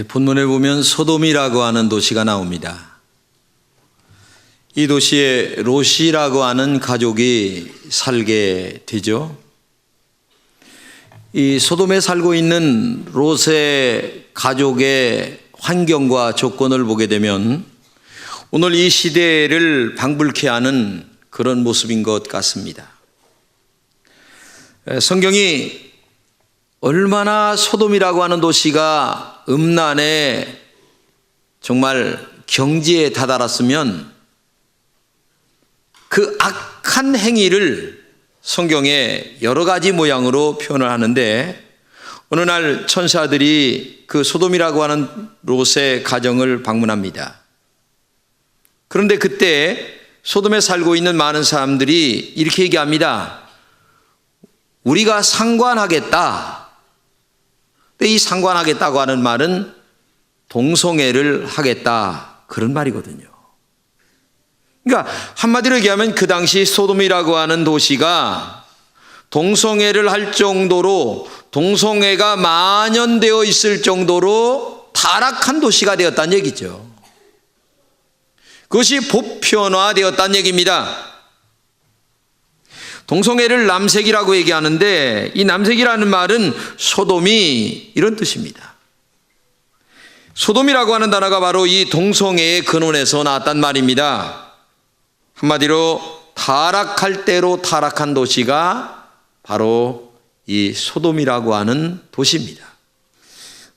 본문에 보면 소돔이라고 하는 도시가 나옵니다. 이 도시에 롯이라고 하는 가족이 살게 되죠. 이 소돔에 살고 있는 롯의 가족의 환경과 조건을 보게 되면 오늘 이 시대를 방불케 하는 그런 모습인 것 같습니다. 성경이 얼마나 소돔이라고 하는 도시가 음란에 정말 경지에 다다랐으면 그 악한 행위를 성경에 여러 가지 모양으로 표현을 하는데 어느 날 천사들이 그 소돔이라고 하는 롯의 가정을 방문합니다. 그런데 그때 소돔에 살고 있는 많은 사람들이 이렇게 얘기합니다. 우리가 상관하겠다. 근데 이 상관하겠다고 하는 말은 동성애를 하겠다, 그런 말이거든요. 그러니까 한마디로 얘기하면 그 당시 소돔이라고 하는 도시가 동성애를 할 정도로, 동성애가 만연되어 있을 정도로 타락한 도시가 되었다는 얘기죠. 그것이 보편화되었다는 얘기입니다. 동성애를 남색이라고 얘기하는데 이 남색이라는 말은 소돔이 이런 뜻입니다. 소돔이라고 하는 단어가 바로 이 동성애의 근원에서 나왔단 말입니다. 한마디로 타락할 대로 타락한 도시가 바로 이 소돔이라고 하는 도시입니다.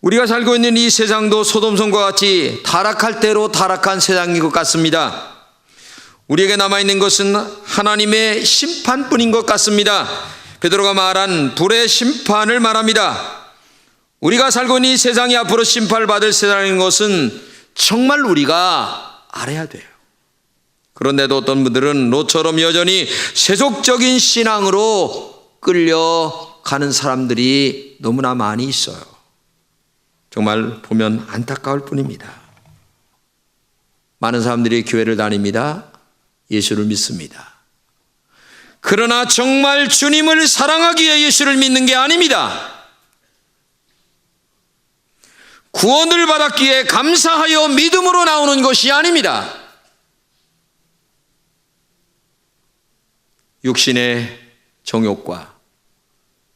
우리가 살고 있는 이 세상도 소돔성과 같이 타락할 대로 타락한 세상인 것 같습니다. 우리에게 남아있는 것은 하나님의 심판뿐인 것 같습니다. 베드로가 말한 불의 심판을 말합니다. 우리가 살고 있는 이 세상이 앞으로 심판을 받을 세상인 것은 정말 우리가 알아야 돼요. 그런데도 어떤 분들은 롯처럼 여전히 세속적인 신앙으로 끌려가는 사람들이 너무나 많이 있어요. 정말 보면 안타까울 뿐입니다. 많은 사람들이 교회를 다닙니다. 예수를 믿습니다. 그러나 정말 주님을 사랑하기 위해 예수를 믿는 게 아닙니다. 구원을 받았기에 감사하여 믿음으로 나오는 것이 아닙니다. 육신의 정욕과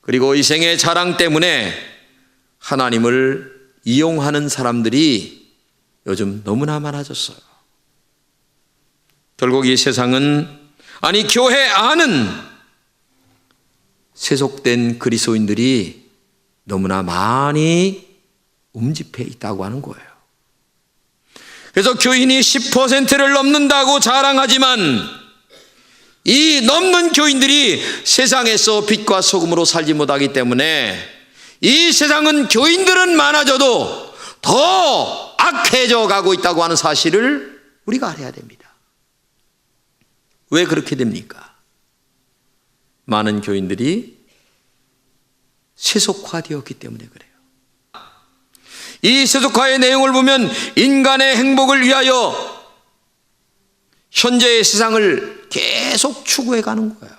그리고 이생의 자랑 때문에 하나님을 이용하는 사람들이 요즘 너무나 많아졌어요. 결국 이 세상은, 아니 교회 안은 세속된 그리스도인들이 너무나 많이 움집해 있다고 하는 거예요. 그래서 교인이 10%를 넘는다고 자랑하지만 이 넘는 교인들이 세상에서 빛과 소금으로 살지 못하기 때문에 이 세상은 교인들은 많아져도 더 악해져 가고 있다고 하는 사실을 우리가 알아야 됩니다. 왜 그렇게 됩니까? 많은 교인들이 세속화되었기 때문에 그래요. 이 세속화의 내용을 보면 인간의 행복을 위하여 현재의 세상을 계속 추구해 가는 거예요.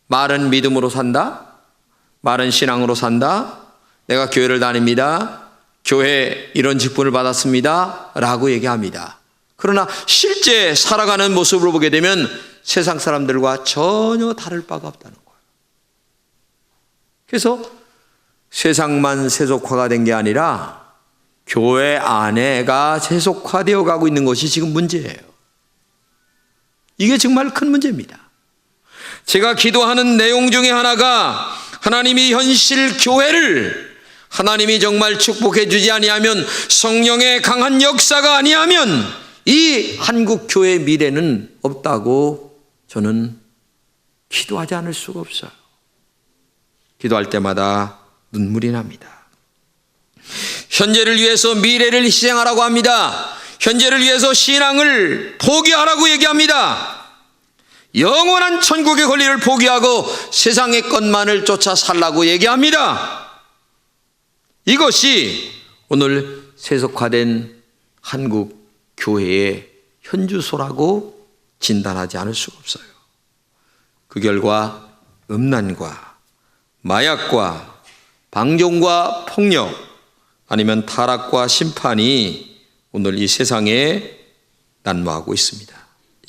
말은 믿음으로 산다, 말은 신앙으로 산다, 내가 교회를 다닙니다, 교회 이런 직분을 받았습니다 라고 얘기합니다. 그러나 실제 살아가는 모습을 보게 되면 세상 사람들과 전혀 다를 바가 없다는 거예요. 그래서 세상만 세속화가 된 게 아니라 교회 안에가 세속화되어 가고 있는 것이 지금 문제예요. 이게 정말 큰 문제입니다. 제가 기도하는 내용 중에 하나가 하나님이 현실 교회를 하나님이 정말 축복해 주지 아니하면, 성령의 강한 역사가 아니하면 이 한국 교회의 미래는 없다고 저는 기도하지 않을 수가 없어요. 기도할 때마다 눈물이 납니다. 현재를 위해서 미래를 희생하라고 합니다. 현재를 위해서 신앙을 포기하라고 얘기합니다. 영원한 천국의 권리를 포기하고 세상의 것만을 쫓아 살라고 얘기합니다. 이것이 오늘 세속화된 한국 교회의 현주소라고 진단하지 않을 수가 없어요. 그 결과 음란과 마약과 방종과 폭력, 아니면 타락과 심판이 오늘 이 세상에 난무하고 있습니다.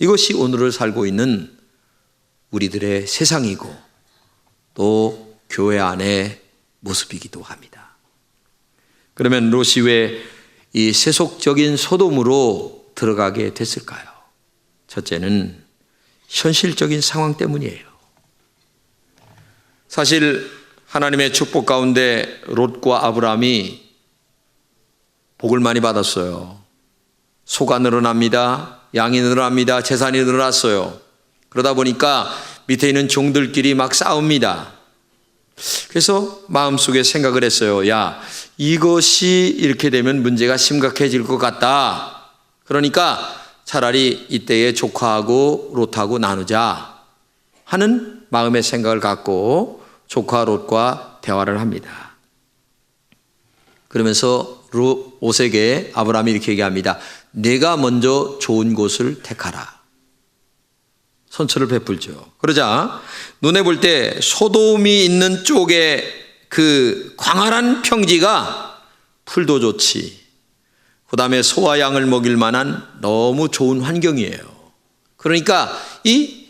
이것이 오늘을 살고 있는 우리들의 세상이고 또 교회 안의 모습이기도 합니다. 그러면 롯이 왜 이 세속적인 소돔으로 들어가게 됐을까요? 첫째는 현실적인 상황 때문이에요. 사실 하나님의 축복 가운데 롯과 아브라함이 복을 많이 받았어요. 소가 늘어납니다. 양이 늘어납니다. 재산이 늘어났어요. 그러다 보니까 밑에 있는 종들끼리 막 싸웁니다. 그래서 마음속에 생각을 했어요. 야, 이것이 이렇게 되면 문제가 심각해질 것 같다. 그러니까 차라리 이때에 조카하고 롯하고 나누자 하는 마음의 생각을 갖고 조카 롯과 대화를 합니다. 그러면서 롯에게 아브라함이 이렇게 얘기합니다. 내가 먼저 좋은 곳을 택하라. 선처를 베풀죠. 그러자 눈에 볼 때 소돔이 있는 쪽에 그 광활한 평지가 풀도 좋지, 그 다음에 소와 양을 먹일 만한 너무 좋은 환경이에요. 그러니까 이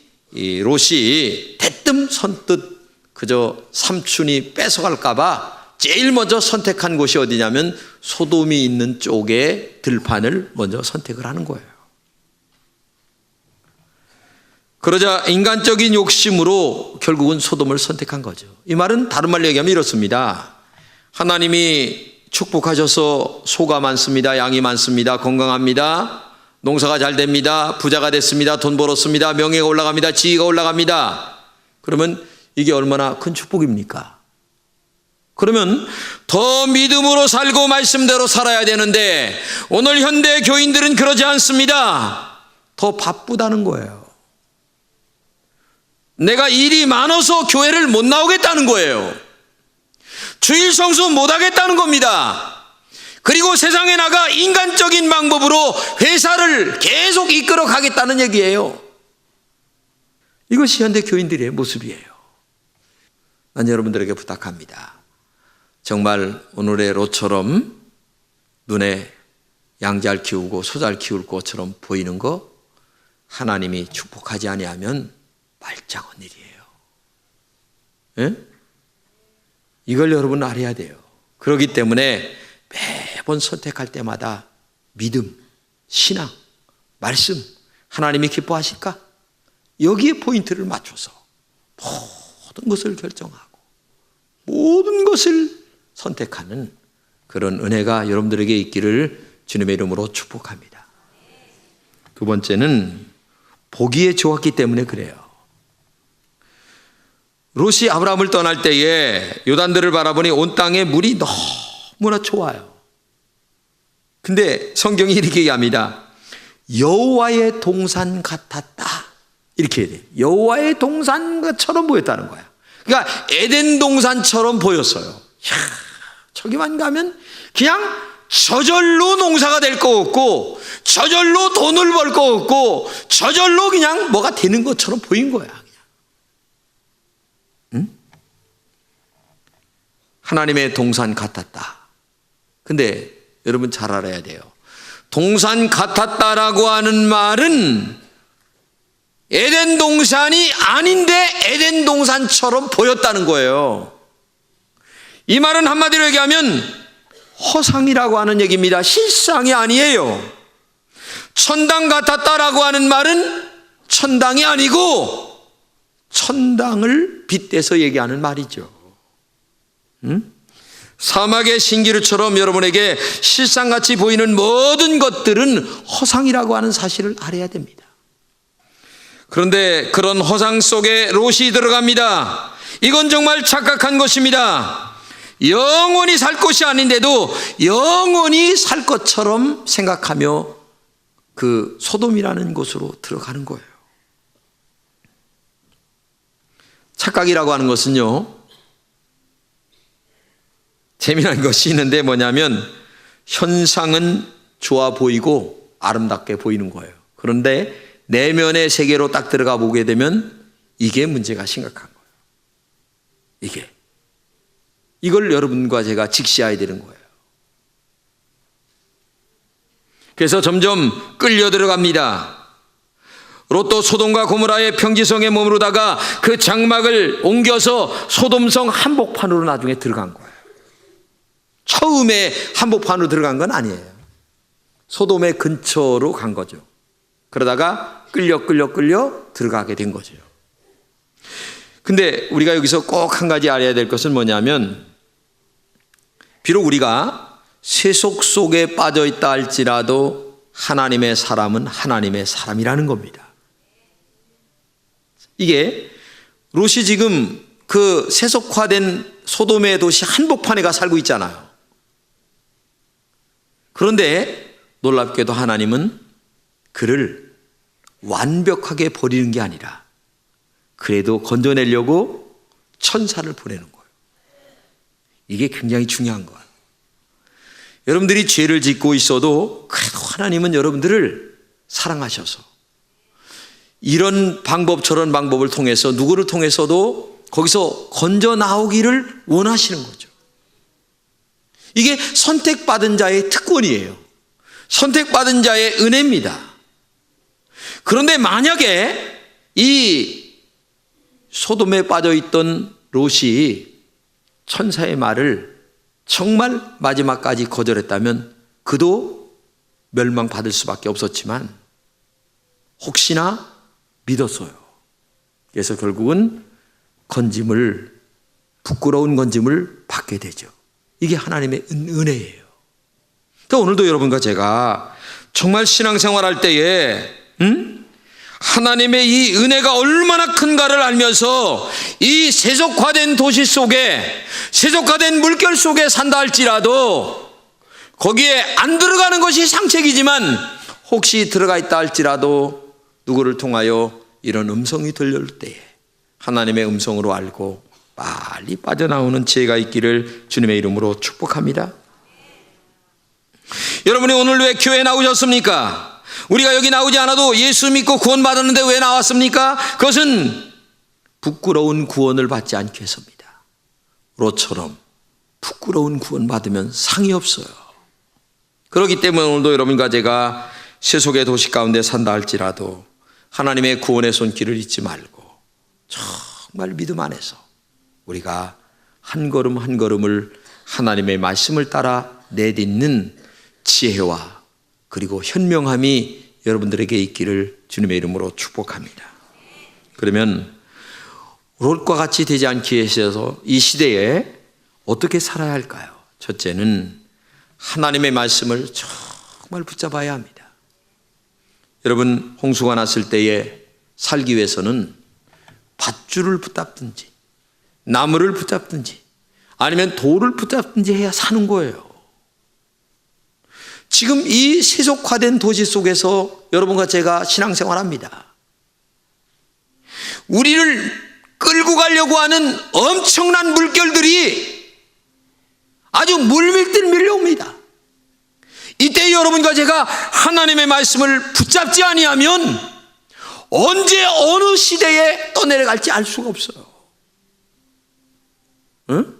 롯이 대뜸 선뜻 그저 삼촌이 뺏어갈까봐 제일 먼저 선택한 곳이 어디냐면 소돔이 있는 쪽의 들판을 먼저 선택을 하는 거예요. 그러자 인간적인 욕심으로 결국은 소돔을 선택한 거죠. 이 말은 다른 말로 얘기하면 이렇습니다. 하나님이 축복하셔서 소가 많습니다. 양이 많습니다. 건강합니다. 농사가 잘 됩니다. 부자가 됐습니다. 돈 벌었습니다. 명예가 올라갑니다. 지위가 올라갑니다. 그러면 이게 얼마나 큰 축복입니까? 그러면 더 믿음으로 살고 말씀대로 살아야 되는데 오늘 현대 교인들은 그러지 않습니다. 더 바쁘다는 거예요. 내가 일이 많아서 교회를 못 나오겠다는 거예요. 주일 성수 못 하겠다는 겁니다. 그리고 세상에 나가 인간적인 방법으로 회사를 계속 이끌어 가겠다는 얘기예요. 이것이 현대 교인들의 모습이에요. 난 여러분들에게 부탁합니다. 정말 오늘의 롯처럼 눈에 양 잘 키우고 소 잘 키울 것처럼 보이는 거 하나님이 축복하지 아니하면 말짱한 일이에요. 예? 이걸 여러분 알아야 돼요. 그렇기 때문에 매번 선택할 때마다 믿음, 신앙, 말씀, 하나님이 기뻐하실까? 여기에 포인트를 맞춰서 모든 것을 결정하고 모든 것을 선택하는 그런 은혜가 여러분들에게 있기를 주님의 이름으로 축복합니다. 두 번째는 보기에 좋았기 때문에 그래요. 롯이 아브라함을 떠날 때에 요단들을 바라보니 온 땅에 물이 너무나 좋아요. 근데 성경이 이렇게 얘기합니다. 여호와의 동산 같았다. 이렇게 해야 돼요. 여호와의 동산처럼 보였다는 거야. 그러니까 에덴 동산처럼 보였어요. 이야, 저기만 가면 그냥 저절로 농사가 될 거 없고 저절로 돈을 벌 거 없고 저절로 그냥 뭐가 되는 것처럼 보인 거야. 하나님의 동산 같았다. 근데 여러분 잘 알아야 돼요. 동산 같았다라고 하는 말은 에덴 동산이 아닌데 에덴 동산처럼 보였다는 거예요. 이 말은 한마디로 얘기하면 허상이라고 하는 얘기입니다. 실상이 아니에요. 천당 같았다라고 하는 말은 천당이 아니고 천당을 빗대서 얘기하는 말이죠. 사막의 신기루처럼 여러분에게 실상같이 보이는 모든 것들은 허상이라고 하는 사실을 알아야 됩니다. 그런데 그런 허상 속에 롯이 들어갑니다. 이건 정말 착각한 것입니다. 영원히 살 곳이 아닌데도 영원히 살 것처럼 생각하며 그 소돔이라는 곳으로 들어가는 거예요. 착각이라고 하는 것은요, 재미난 것이 있는데 뭐냐면 현상은 좋아 보이고 아름답게 보이는 거예요. 그런데 내면의 세계로 딱 들어가 보게 되면 이게 문제가 심각한 거예요. 이걸 여러분과 제가 직시해야 되는 거예요. 그래서 점점 끌려 들어갑니다. 롯도 소돔과 고모라의 평지성에 머무르다가 그 장막을 옮겨서 소돔성 한복판으로 나중에 들어간 거예요. 처음에 한복판으로 들어간 건 아니에요. 소돔의 근처로 간 거죠. 그러다가 끌려 들어가게 된 거죠. 근데 우리가 여기서 꼭 한 가지 알아야 될 것은 뭐냐면, 비록 우리가 세속 속에 빠져 있다 할지라도 하나님의 사람은 하나님의 사람이라는 겁니다. 이게 롯이 지금 그 세속화된 소돔의 도시 한복판에 가 살고 있잖아요. 그런데 놀랍게도 하나님은 그를 완벽하게 버리는 게 아니라 그래도 건져내려고 천사를 보내는 거예요. 이게 굉장히 중요한 거예요. 여러분들이 죄를 짓고 있어도 그래도 하나님은 여러분들을 사랑하셔서 이런 방법 저런 방법을 통해서 누구를 통해서도 거기서 건져 나오기를 원하시는 거죠. 이게 선택받은 자의 특권이에요. 선택받은 자의 은혜입니다. 그런데 만약에 이 소돔에 빠져있던 롯이 천사의 말을 정말 마지막까지 거절했다면 그도 멸망받을 수밖에 없었지만 혹시나 믿었어요. 그래서 결국은 부끄러운 건짐을 받게 되죠. 이게 하나님의 은혜예요. 그러니까 오늘도 여러분과 제가 정말 신앙생활할 때에 하나님의 이 은혜가 얼마나 큰가를 알면서 이 세속화된 도시 속에, 세속화된 물결 속에 산다 할지라도 거기에 안 들어가는 것이 상책이지만 혹시 들어가 있다 할지라도 누구를 통하여 이런 음성이 들릴 때에 하나님의 음성으로 알고 빨리 빠져나오는 지혜가 있기를 주님의 이름으로 축복합니다. 여러분이 오늘 왜 교회에 나오셨습니까? 우리가 여기 나오지 않아도 예수 믿고 구원받았는데 왜 나왔습니까? 그것은 부끄러운 구원을 받지 않기 위해서입니다. 롯처럼 부끄러운 구원 받으면 상이 없어요. 그렇기 때문에 오늘도 여러분과 제가 세속의 도시 가운데 산다 할지라도 하나님의 구원의 손길을 잊지 말고 정말 믿음 안에서 우리가 한 걸음 한 걸음을 하나님의 말씀을 따라 내딛는 지혜와 그리고 현명함이 여러분들에게 있기를 주님의 이름으로 축복합니다. 그러면 롯과 같이 되지 않기 위해서 이 시대에 어떻게 살아야 할까요? 첫째는 하나님의 말씀을 정말 붙잡아야 합니다. 여러분, 홍수가 났을 때에 살기 위해서는 밧줄을 붙잡든지 나무를 붙잡든지 아니면 돌을 붙잡든지 해야 사는 거예요. 지금 이 세속화된 도시 속에서 여러분과 제가 신앙생활합니다. 우리를 끌고 가려고 하는 엄청난 물결들이 아주 물밀듯 밀려옵니다. 이때 여러분과 제가 하나님의 말씀을 붙잡지 아니하면 언제 어느 시대에 떠내려갈지 알 수가 없어요. 응?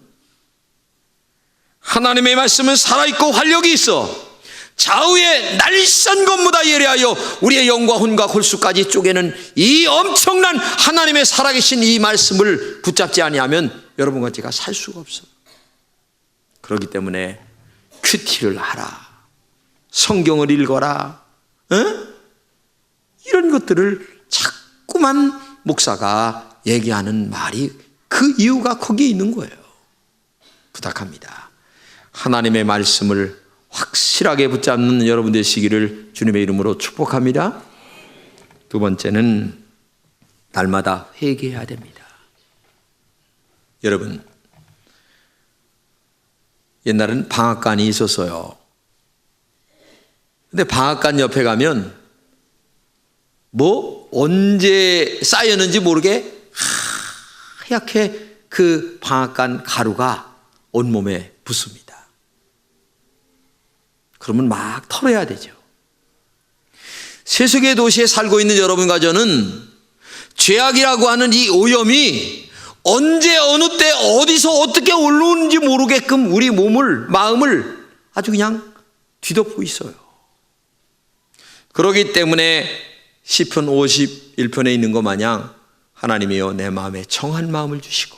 하나님의 말씀은 살아있고 활력이 있어 좌우에 날선 것보다 예리하여 우리의 영과 혼과 골수까지 쪼개는 이 엄청난 하나님의 살아계신 이 말씀을 붙잡지 아니하면 여러분과 제가 살 수가 없어요. 그렇기 때문에 큐티를 하라, 성경을 읽어라, 이런 것들을 자꾸만 목사가 얘기하는 말이 그 이유가 거기에 있는 거예요. 부탁합니다. 하나님의 말씀을 확실하게 붙잡는 여러분 되시기를 주님의 이름으로 축복합니다. 두 번째는 날마다 회개해야 됩니다. 여러분, 옛날에는 방앗간이 있었어요. 근데 방앗간 옆에 가면 언제 쌓였는지 모르게 하얗게 그 방앗간 가루가 온몸에 붙습니다. 그러면 막 털어야 되죠. 세속의 도시에 살고 있는 여러분과 저는 죄악이라고 하는 이 오염이 언제 어느 때 어디서 어떻게 올라오는지 모르게끔 우리 마음을 아주 그냥 뒤덮고 있어요. 그렇기 때문에 시편 51편에 있는 것 마냥 하나님이여 내 마음에 청한 마음을 주시고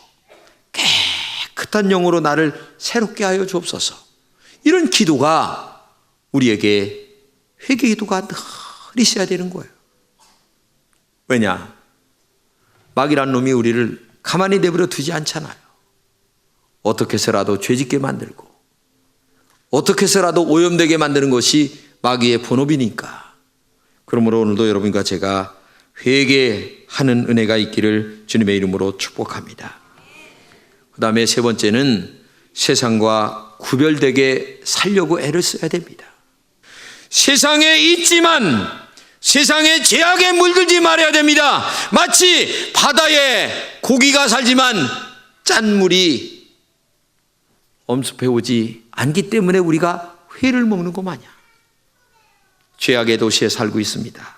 깨끗한 영으로 나를 새롭게 하여 주옵소서. 이런 기도가 우리에게 회개 기도가 늘 있어야 되는 거예요. 왜냐? 마귀란 놈이 우리를 가만히 내버려 두지 않잖아요. 어떻게 해서라도 죄짓게 만들고 어떻게 해서라도 오염되게 만드는 것이 마귀의 본업이니까. 그러므로 오늘도 여러분과 제가 회개하는 은혜가 있기를 주님의 이름으로 축복합니다. 그 다음에 세 번째는 세상과 구별되게 살려고 애를 써야 됩니다. 세상에 있지만 세상의 죄악에 물들지 말아야 됩니다. 마치 바다에 고기가 살지만 짠물이 엄습해 오지 않기 때문에 우리가 회를 먹는 것 마냥 죄악의 도시에 살고 있습니다.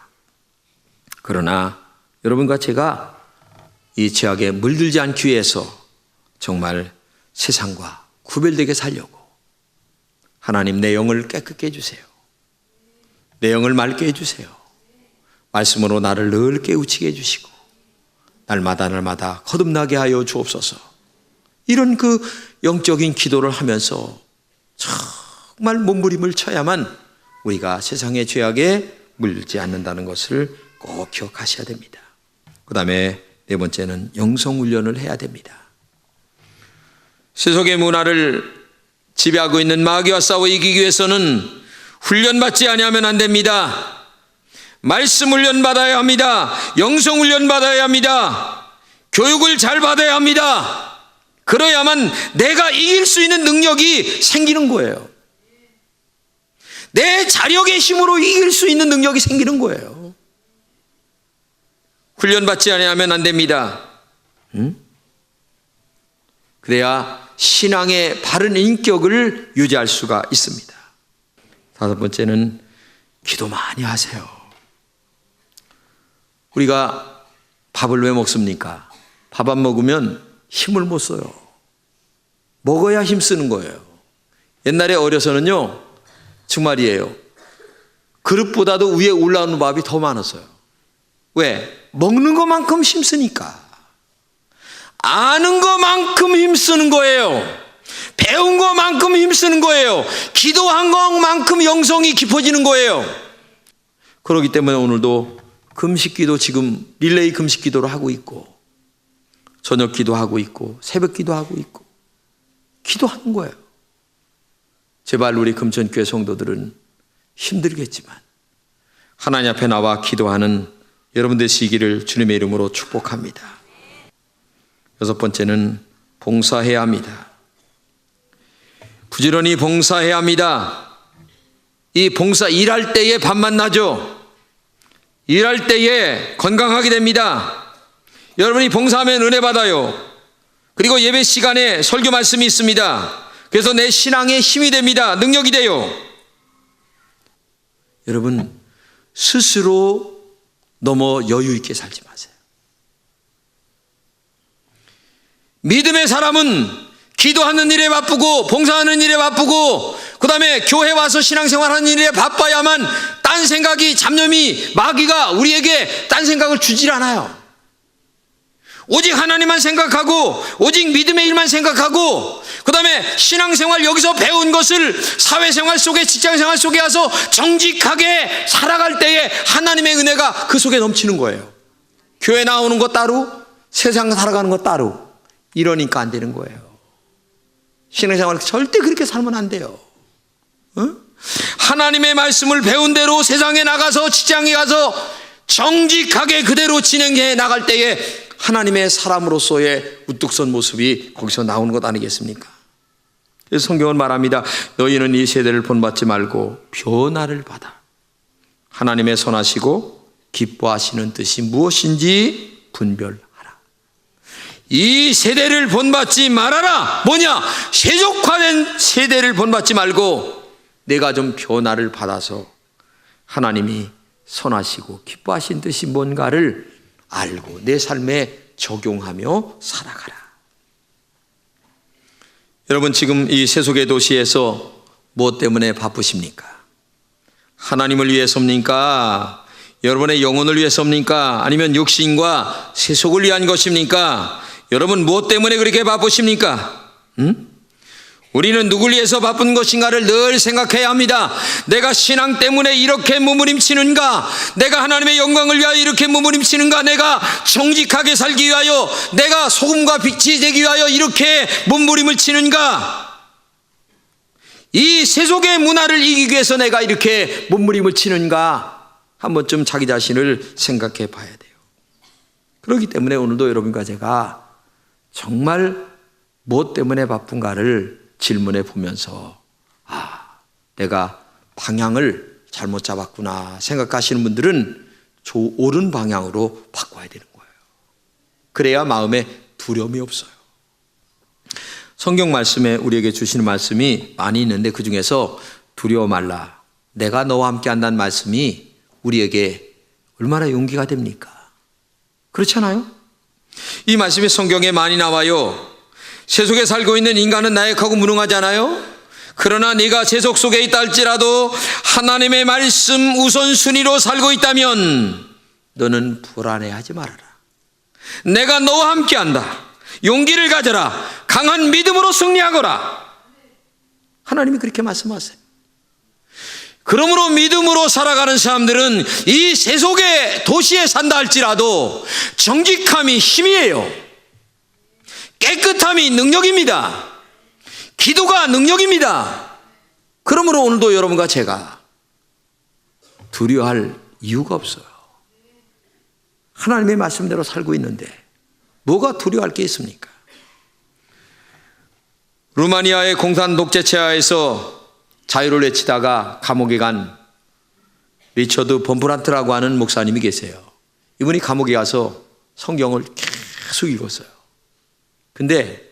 그러나 여러분과 제가 이 죄악에 물들지 않기 위해서 정말 세상과 구별되게 살려고 하나님 내 영을 깨끗게 해주세요. 내 영을 맑게 해주세요. 말씀으로 나를 늘 깨우치게 해주시고 날마다 거듭나게 하여 주옵소서. 이런 그 영적인 기도를 하면서 정말 몸부림을 쳐야만 우리가 세상의 죄악에 물지 않는다는 것을 꼭 기억하셔야 됩니다. 그 다음에 네 번째는 영성훈련을 해야 됩니다. 세속의 문화를 지배하고 있는 마귀와 싸워 이기기 위해서는 훈련받지 아니하면 안 됩니다. 말씀 훈련 받아야 합니다. 영성 훈련 받아야 합니다. 교육을 잘 받아야 합니다. 그래야만 내가 이길 수 있는 능력이 생기는 거예요. 내 자력의 힘으로 이길 수 있는 능력이 생기는 거예요. 훈련받지 아니하면 안 됩니다. 그래야 신앙의 바른 인격을 유지할 수가 있습니다. 다섯 번째는 기도 많이 하세요. 우리가 밥을 왜 먹습니까? 밥 안 먹으면 힘을 못 써요. 먹어야 힘 쓰는 거예요. 옛날에 어려서는요, 정말이에요. 그릇보다도 위에 올라오는 밥이 더 많았어요. 왜? 먹는 것만큼 힘쓰니까. 아는 것만큼 힘쓰는 거예요. 배운 것만큼 힘쓰는 거예요. 기도한 것만큼 영성이 깊어지는 거예요. 그렇기 때문에 오늘도 금식기도 지금 릴레이 금식기도를 하고 있고 저녁 기도하고 있고 새벽 기도하고 있고 기도하는 거예요. 제발 우리 금천교회 성도들은 힘들겠지만 하나님 앞에 나와 기도하는 여러분 되시기를 주님의 이름으로 축복합니다. 여섯 번째는 봉사해야 합니다. 부지런히 봉사해야 합니다. 이 봉사 일할 때에 밥만 나죠. 일할 때에 건강하게 됩니다. 여러분이 봉사하면 은혜 받아요. 그리고 예배 시간에 설교 말씀이 있습니다. 그래서 내 신앙에 힘이 됩니다. 능력이 돼요. 여러분 스스로 너무 여유 있게 살지 마세요. 믿음의 사람은 기도하는 일에 바쁘고 봉사하는 일에 바쁘고 그 다음에 교회 와서 신앙생활하는 일에 바빠야만 딴 생각이 잡념이 마귀가 우리에게 딴 생각을 주질 않아요. 오직 하나님만 생각하고 오직 믿음의 일만 생각하고 그 다음에 신앙생활 여기서 배운 것을 사회생활 속에 직장생활 속에 와서 정직하게 살아갈 때에 하나님의 은혜가 그 속에 넘치는 거예요. 교회 나오는 것 따로 세상 살아가는 것 따로 이러니까 안 되는 거예요. 신앙생활 절대 그렇게 살면 안 돼요. 하나님의 말씀을 배운 대로 세상에 나가서 직장에 가서 정직하게 그대로 진행해 나갈 때에 하나님의 사람으로서의 우뚝 선 모습이 거기서 나오는 것 아니겠습니까? 그래서 성경은 말합니다. 너희는 이 세대를 본받지 말고 변화를 받아 하나님의 선하시고 기뻐하시는 뜻이 무엇인지 분별하라. 이 세대를 본받지 말아라. 뭐냐? 세속화된 세대를 본받지 말고 내가 좀 변화를 받아서 하나님이 선하시고 기뻐하신 뜻이 뭔가를 알고 내 삶에 적용하며 살아가라. 여러분 지금 이 세속의 도시에서 무엇 때문에 바쁘십니까? 하나님을 위해서입니까? 여러분의 영혼을 위해서입니까? 아니면 육신과 세속을 위한 것입니까? 여러분 무엇 때문에 그렇게 바쁘십니까? 우리는 누굴 위해서 바쁜 것인가를 늘 생각해야 합니다. 내가 신앙 때문에 이렇게 몸부림치는가? 내가 하나님의 영광을 위하여 이렇게 몸부림치는가? 내가 정직하게 살기 위하여, 내가 소금과 빛이 되기 위하여 이렇게 몸부림을 치는가? 이 세속의 문화를 이기기 위해서 내가 이렇게 몸부림을 치는가? 한 번쯤 자기 자신을 생각해 봐야 돼요. 그렇기 때문에 오늘도 여러분과 제가 정말 무엇 때문에 바쁜가를 질문해 보면서 내가 방향을 잘못 잡았구나 생각하시는 분들은 옳은 방향으로 바꿔야 되는 거예요. 그래야 마음에 두려움이 없어요. 성경 말씀에 우리에게 주시는 말씀이 많이 있는데 그 중에서 두려워 말라, 내가 너와 함께 한다는 말씀이 우리에게 얼마나 용기가 됩니까? 그렇잖아요? 이 말씀이 성경에 많이 나와요. 세속에 살고 있는 인간은 나약하고 무능하잖아요. 그러나 네가 세속 속에 있다 할지라도 하나님의 말씀 우선순위로 살고 있다면 너는 불안해하지 말아라. 내가 너와 함께한다. 용기를 가져라. 강한 믿음으로 승리하거라. 하나님이 그렇게 말씀하세요. 그러므로 믿음으로 살아가는 사람들은 이 세속의 도시에 산다 할지라도 정직함이 힘이에요. 깨끗함이 능력입니다. 기도가 능력입니다. 그러므로 오늘도 여러분과 제가 두려워할 이유가 없어요. 하나님의 말씀대로 살고 있는데 뭐가 두려워할 게 있습니까? 루마니아의 공산 독재체하에서 자유를 외치다가 감옥에 간 리처드 범프란트라고 하는 목사님이 계세요. 이분이 감옥에 가서 성경을 계속 읽었어요. 근데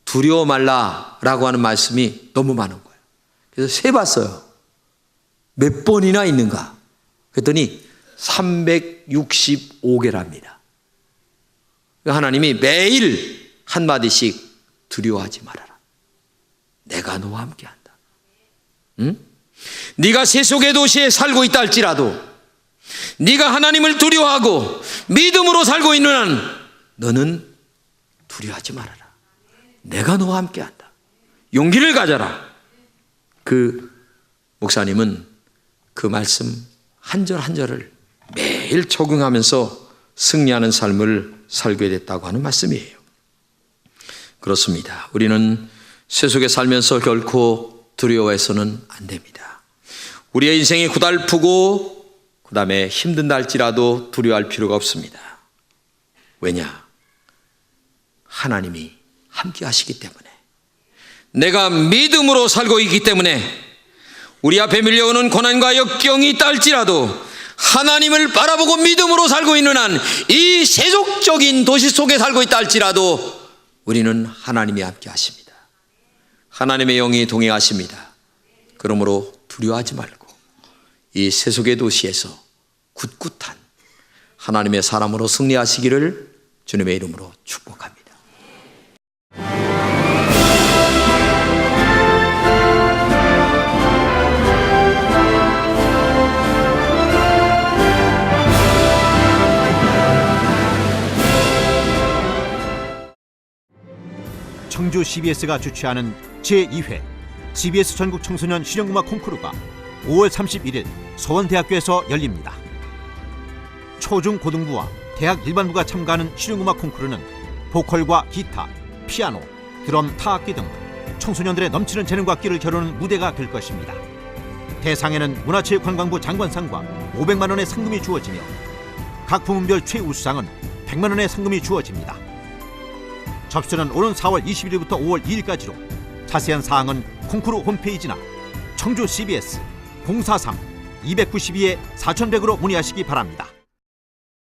두려워 말라라고 하는 말씀이 너무 많은 거예요. 그래서 세봤어요. 몇 번이나 있는가? 그랬더니 365개랍니다. 하나님이 매일 한마디씩 두려워하지 말아라. 내가 너와 함께한다. 네가 세속의 도시에 살고 있다 할지라도 네가 하나님을 두려워하고 믿음으로 살고 있는 한 너는 두려워하지 말아라. 내가 너와 함께한다. 용기를 가져라. 그 목사님은 그 말씀 한 절 한 절을 매일 적용하면서 승리하는 삶을 살게 됐다고 하는 말씀이에요. 그렇습니다. 우리는 세속에 살면서 결코 두려워해서는 안 됩니다. 우리의 인생이 고달프고 그 다음에 힘든다 할지라도 두려워할 필요가 없습니다. 왜냐? 하나님이 함께 하시기 때문에, 내가 믿음으로 살고 있기 때문에, 우리 앞에 밀려오는 고난과 역경이 있다 할지라도 하나님을 바라보고 믿음으로 살고 있는 한 이 세속적인 도시 속에 살고 있다 할지라도 우리는 하나님이 함께 하십니다. 하나님의 영이 동행하십니다. 그러므로 두려워하지 말고 이 세속의 도시에서 굳굳한 하나님의 사람으로 승리하시기를 주님의 이름으로 축복합니다. 청주 CBS가 주최하는 제2회 CBS 전국 청소년 실용음악 콩쿠르가 5월 31일 서원대학교에서 열립니다. 초중고등부와 대학 일반부가 참가하는 실용음악 콩쿠르는 보컬과 기타, 피아노, 드럼, 타악기 등 청소년들의 넘치는 재능과 끼를 겨루는 무대가 될 것입니다. 대상에는 문화체육관광부 장관상과 500만 원의 상금이 주어지며 각 부문별 최우수상은 100만 원의 상금이 주어집니다. 접수는 오는 4월 21일부터 5월 2일까지로 자세한 사항은 콩쿠르 홈페이지나 청주 CBS 043-292-4100으로 문의하시기 바랍니다.